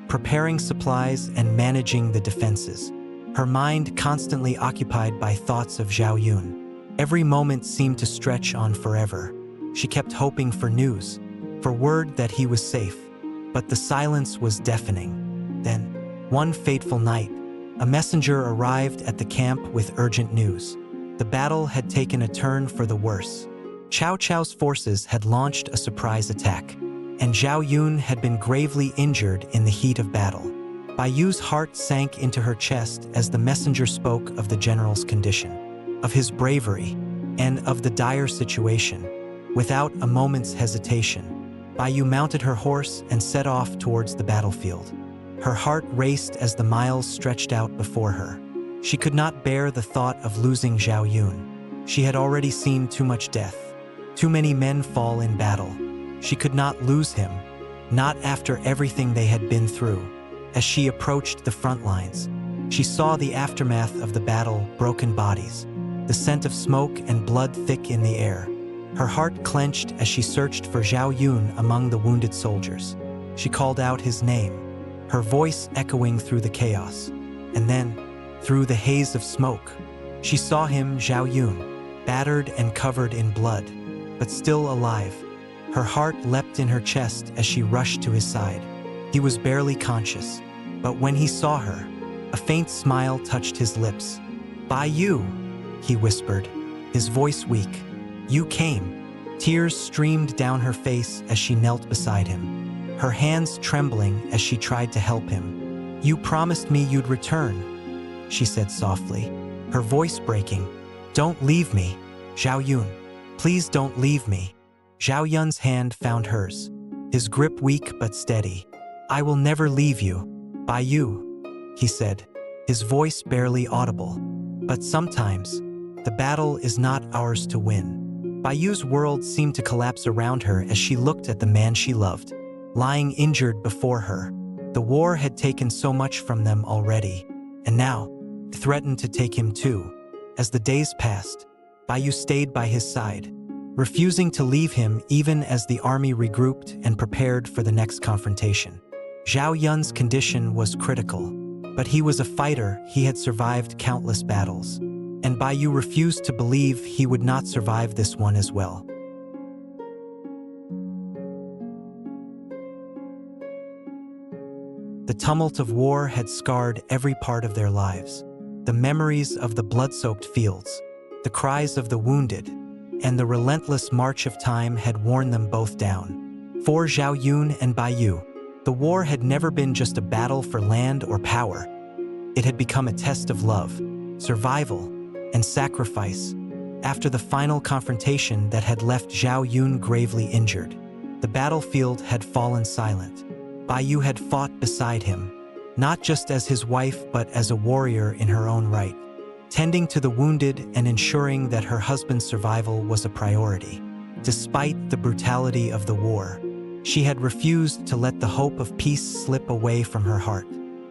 S1: preparing supplies and managing the defenses, her mind constantly occupied by thoughts of Zhao Yun. Every moment seemed to stretch on forever. She kept hoping for news, for word that he was safe, but the silence was deafening. Then, one fateful night, a messenger arrived at the camp with urgent news. The battle had taken a turn for the worse. Cao Cao's forces had launched a surprise attack, and Zhao Yun had been gravely injured in the heat of battle. Bai Yu's heart sank into her chest as the messenger spoke of the general's condition, of his bravery, and of the dire situation. Without a moment's hesitation, Bai Yu mounted her horse and set off towards the battlefield. Her heart raced as the miles stretched out before her. She could not bear the thought of losing Zhao Yun. She had already seen too much death, too many men fall in battle. She could not lose him, not after everything they had been through. As she approached the front lines, she saw the aftermath of the battle, broken bodies, the scent of smoke and blood thick in the air. Her heart clenched as she searched for Zhao Yun among the wounded soldiers. She called out his name, her voice echoing through the chaos. And then, through the haze of smoke, she saw him, Zhao Yun, battered and covered in blood. but still alive. Her heart leapt in her chest as she rushed to his side. He was barely conscious, but when he saw her, a faint smile touched his lips. "Bai Yu," he whispered, his voice weak. "You came." Tears streamed down her face as she knelt beside him, her hands trembling as she tried to help him. "You promised me you'd return," she said softly, her voice breaking. "Don't leave me, Zhao Yun. Please don't leave me." Zhao Yun's hand found hers, his grip weak but steady. "I will never leave you, Bai Yu," he said, his voice barely audible. "But sometimes, the battle is not ours to win." Bai Yu's world seemed to collapse around her as she looked at the man she loved, lying injured before her. The war had taken so much from them already, and now, it threatened to take him too. As the days passed, Bai Yu stayed by his side, refusing to leave him even as the army regrouped and prepared for the next confrontation. Zhao Yun's condition was critical, but he was a fighter. He had survived countless battles, and Bai Yu refused to believe he would not survive this one as well. The tumult of war had scarred every part of their lives. The memories of the blood-soaked fields, the cries of the wounded, and the relentless march of time had worn them both down. For Zhao Yun and Bai Yu, the war had never been just a battle for land or power. It had become a test of love, survival, and sacrifice. After the final confrontation that had left Zhao Yun gravely injured, the battlefield had fallen silent. Bai Yu had fought beside him, not just as his wife but as a warrior in her own right, tending to the wounded and ensuring that her husband's survival was a priority. Despite the brutality of the war, she had refused to let the hope of peace slip away from her heart.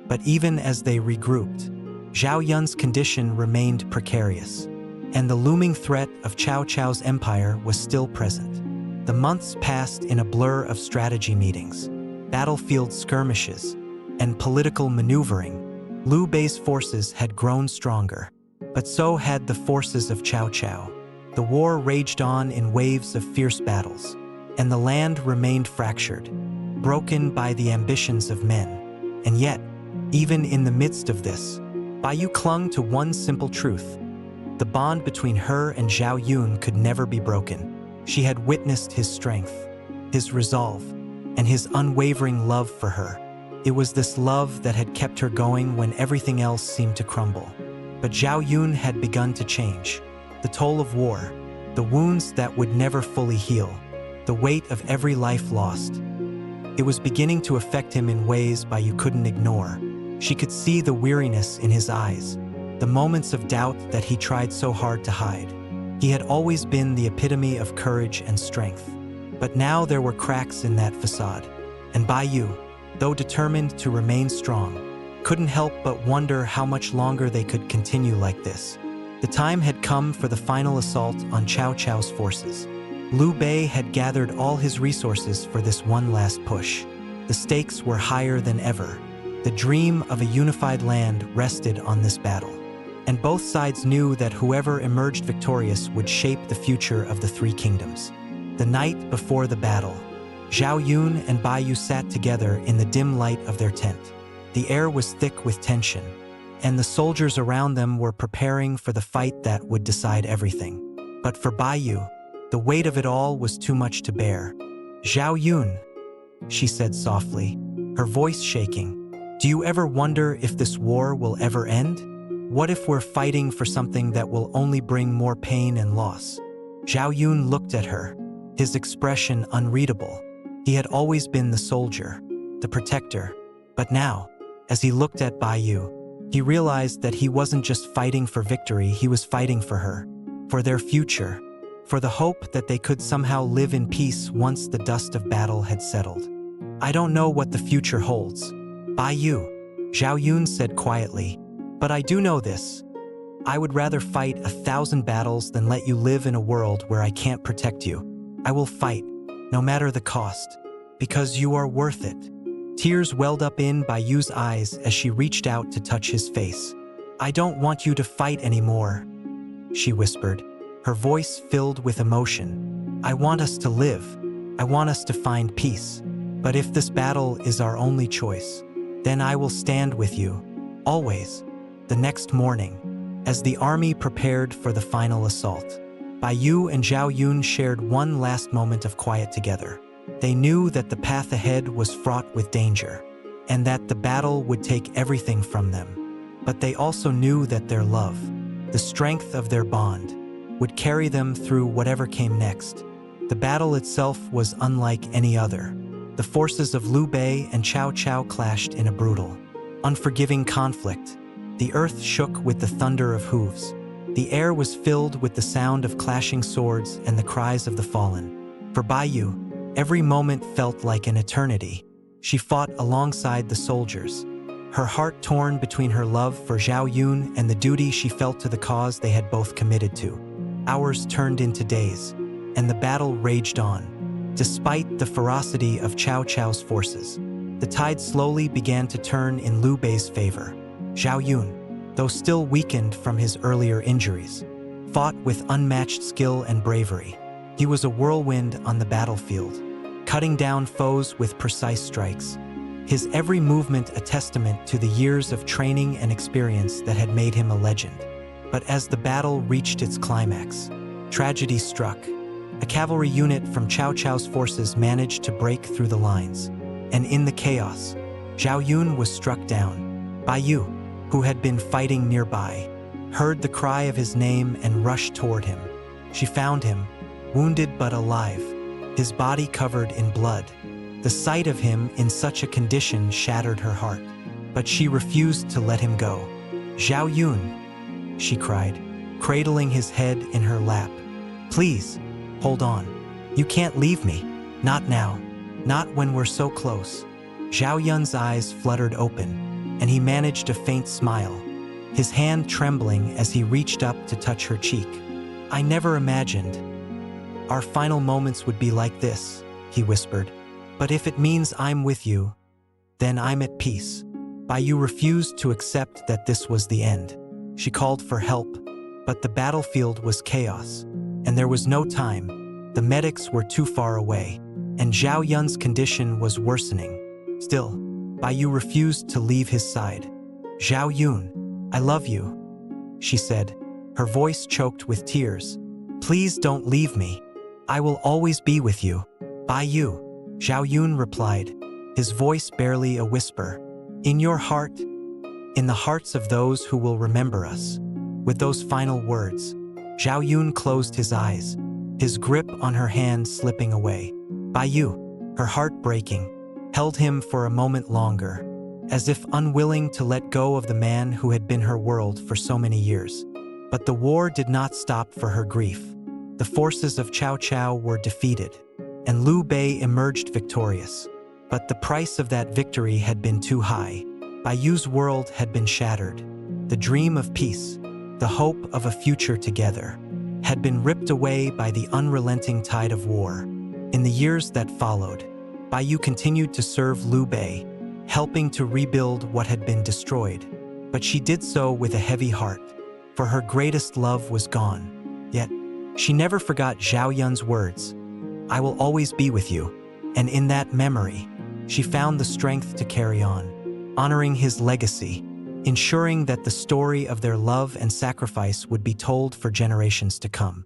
S1: But even as they regrouped, Zhao Yun's condition remained precarious, and the looming threat of Cao Cao's empire was still present. The months passed in a blur of strategy meetings, battlefield skirmishes, and political maneuvering. Liu Bei's forces had grown stronger, but so had the forces of Cao Cao. The war raged on in waves of fierce battles, and the land remained fractured, broken by the ambitions of men. And yet, even in the midst of this, Bai Yu clung to one simple truth. The bond between her and Zhao Yun could never be broken. She had witnessed his strength, his resolve, and his unwavering love for her. It was this love that had kept her going when everything else seemed to crumble. But Zhao Yun had begun to change. The toll of war, the wounds that would never fully heal, the weight of every life lost. It was beginning to affect him in ways Bai Yu couldn't ignore. She could see the weariness in his eyes, the moments of doubt that he tried so hard to hide. He had always been the epitome of courage and strength, but now there were cracks in that facade. And Bai Yu, though determined to remain strong, couldn't help but wonder how much longer they could continue like this. The time had come for the final assault on Cao Cao's forces. Liu Bei had gathered all his resources for this one last push. The stakes were higher than ever. The dream of a unified land rested on this battle, and both sides knew that whoever emerged victorious would shape the future of the three kingdoms. The night before the battle, Zhao Yun and Bai Yu sat together in the dim light of their tent. The air was thick with tension, and the soldiers around them were preparing for the fight that would decide everything. But for Bai Yu, the weight of it all was too much to bear. "Zhao Yun," she said softly, her voice shaking, "do you ever wonder if this war will ever end? What if we're fighting for something that will only bring more pain and loss?" Zhao Yun looked at her, his expression unreadable. He had always been the soldier, the protector, but now, as he looked at Bai Yu, he realized that he wasn't just fighting for victory, he was fighting for her, for their future, for the hope that they could somehow live in peace once the dust of battle had settled. "I don't know what the future holds, Bai Yu," Zhao Yun said quietly, "but I do know this. I would rather fight 1,000 battles than let you live in a world where I can't protect you. I will fight, no matter the cost, because you are worth it." Tears welled up in Bai Yu's eyes as she reached out to touch his face. "I don't want you to fight anymore," she whispered, her voice filled with emotion. I want us to live. I want us to find peace. But if this battle is our only choice, then I will stand with you, always." The next morning, as the army prepared for the final assault, Bai Yu and Zhao Yun shared one last moment of quiet together. They knew that the path ahead was fraught with danger, and that the battle would take everything from them. But they also knew that their love, the strength of their bond, would carry them through whatever came next. The battle itself was unlike any other. The forces of Liu Bei and Cao Cao clashed in a brutal, unforgiving conflict. The earth shook with the thunder of hooves. The air was filled with the sound of clashing swords and the cries of the fallen. For Bai Yu, every moment felt like an eternity. She fought alongside the soldiers, her heart torn between her love for Zhao Yun and the duty she felt to the cause they had both committed to. Hours turned into days, and the battle raged on. Despite the ferocity of Cao Cao's forces, the tide slowly began to turn in Liu Bei's favor. Zhao Yun, though still weakened from his earlier injuries, fought with unmatched skill and bravery. He was a whirlwind on the battlefield, cutting down foes with precise strikes, his every movement a testament to the years of training and experience that had made him a legend. But as the battle reached its climax, tragedy struck. A cavalry unit from Cao Cao's forces managed to break through the lines, and in the chaos, Zhao Yun was struck down. Bai Yu, who had been fighting nearby, heard the cry of his name and rushed toward him. She found him, wounded but alive, his body covered in blood. The sight of him in such a condition shattered her heart, but she refused to let him go. "Zhao Yun," she cried, cradling his head in her lap. "Please, hold on. You can't leave me. Not now. Not when we're so close." Zhao Yun's eyes fluttered open, and he managed a faint smile, his hand trembling as he reached up to touch her cheek. "I never imagined our final moments would be like this," he whispered. "But if it means I'm with you, then I'm at peace." Bai Yu refused to accept that this was the end. She called for help, but the battlefield was chaos, and there was no time. The medics were too far away, and Zhao Yun's condition was worsening. Still, Bai Yu refused to leave his side. "Zhao Yun, I love you," she said, her voice choked with tears. "Please don't leave me. I will always be with you." "Bai Yu," Zhao Yun replied, his voice barely a whisper. "In your heart, in the hearts of those who will remember us." With those final words, Zhao Yun closed his eyes, his grip on her hand slipping away. Bai Yu, her heart breaking, held him for a moment longer, as if unwilling to let go of the man who had been her world for so many years. But the war did not stop for her grief. The forces of Cao Cao were defeated, and Liu Bei emerged victorious. But the price of that victory had been too high. Bai Yu's world had been shattered. The dream of peace, the hope of a future together, had been ripped away by the unrelenting tide of war. In the years that followed, Bai Yu continued to serve Liu Bei, helping to rebuild what had been destroyed. But she did so with a heavy heart, for her greatest love was gone. Yet, she never forgot Zhao Yun's words, "I will always be with you." And in that memory, she found the strength to carry on, honoring his legacy, ensuring that the story of their love and sacrifice would be told for generations to come.